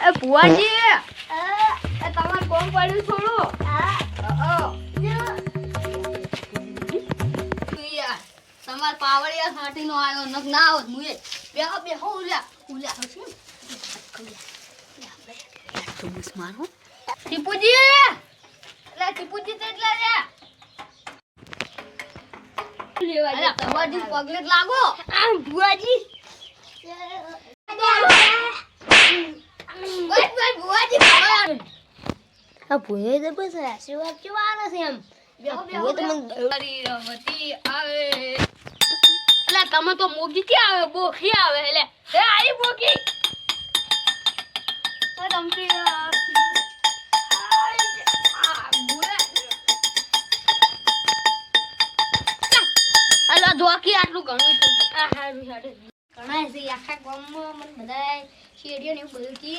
એ ભુવાજી એ તમાર કોમ પડ્યું થોડું યાર તમાર પાવળિયા સાટીનો આવ્યો નક ના આવત મુએ બેહો ઉલ્યા હશે તો બસ મારો ટીપુજી તેટલા રે લેવા ભુવાજી પગલે લાગો આ ભુવાજી આ ભૂએ તો બસ આશીર્વાદ કેવા આવે છે એમ ભૂએ તો મને રમતી આવે એટલે તમે તો મોગી ક્યાં આવે બોખી આવે એટલે એ આઈ બોખી રમતી અલા ધોકી આટલું ઘણું છે આ હારું હારું ઘણા છે આખા ગામમાં મને બધા શેરીઓ ને એવું બધું કે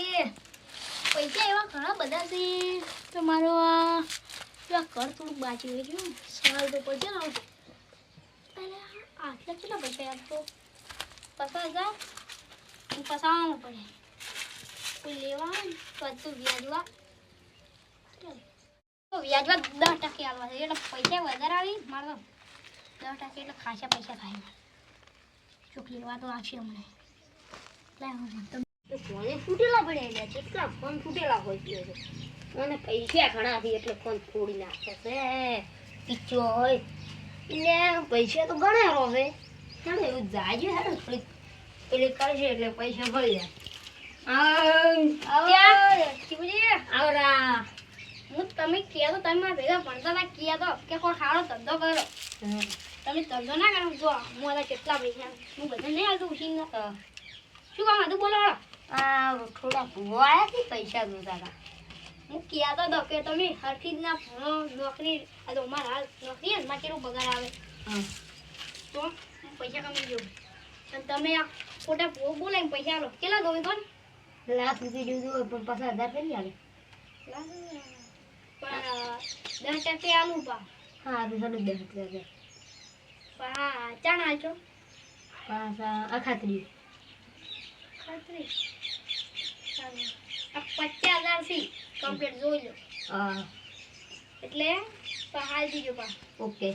પૈસા એવા ઘણા બધા છે તમારો આ ઘર થોડુંક બાકી હોય ગયું સવાલ તો પડશે ને આટલા કેટલા પૈસા આપ તો 50,000 ફસાવવાનું પડે કોઈ લેવા હોય તો વ્યાજવા 10% આવવા છે એટલે પૈસા વધારે આવી મારો 10% એટલે ખાસા પૈસા થાય ચોક લેવા તો આવશે હમણે ફોને ફૂટેલા પડ્યા કેટલા ફોન ફૂટેલા હોય છે મને પૈસા ઘણા છે એટલે ફોન ફોડી નાખે છે પીછો હોય એટલે પૈસા તો ઘણા રોવે ચાલો એવું જાય હેડો થોડીક પેલી કરશે એટલે પૈસા મળી જાય આવરા હું તમે કહો તો તમે મારા ભેગા ભણતા હતા કહો તો કે કોઈ સારો ધંધો કરો તમે ધંધો ના કરો જો મારા કેટલા પૈસા હું બધા નહીં આવતું ઉછીને શું કામ હતું બોલો આ થોડા ભૂવા આવ્યા છે પૈસા જોતા હતા હું કહેતો હતો કે તમે હરખી જ ના ભણો નોકરી આ તો અમારા હાલ નોકરી ને માં કેટલું પગાર આવે તો હું પૈસા કમાઈ જવું અને તમે આ ખોટા ભૂવો બોલાવીને પૈસા લો કેટલા દો કોણ લાખ રૂપિયા જોયું પણ 50,000 કરી આલે પણ 10% આલું પા હા તો 10,000 હા ચાણ આલજો પાછા અખાત્રી 50,000 થી કમ્પ્લીટ જોઈ લો હા એટલે હાલ દીજો પા ઓકે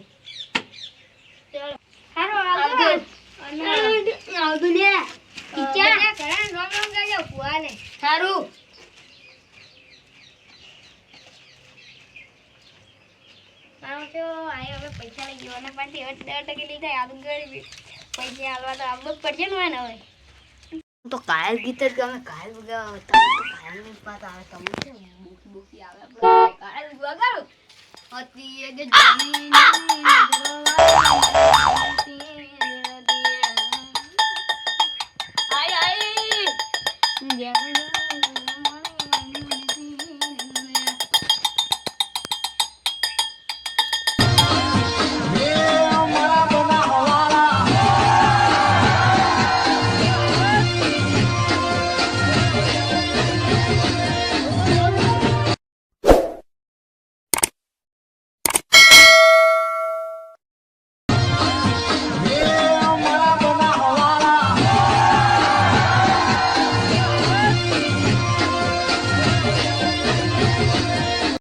ચલો હારો આવજો આવજો ને ટીચર ઘરે રામ કરજો ફુવાને સારું મારો તો આયો હવે પૈસા લઈ ગયો અને પાછી હવે 10% લીધા આ તો ગરીબી પૈસા આલવા તો આવવું જ પડશે ને હવે તો કાયલ ગીત જ ગમે કાયલ વગાવો તો કાયલ ની વાત આવે તમને છે બોકી આવે આપણે કાળ વગાડો હતી એ જમીન આય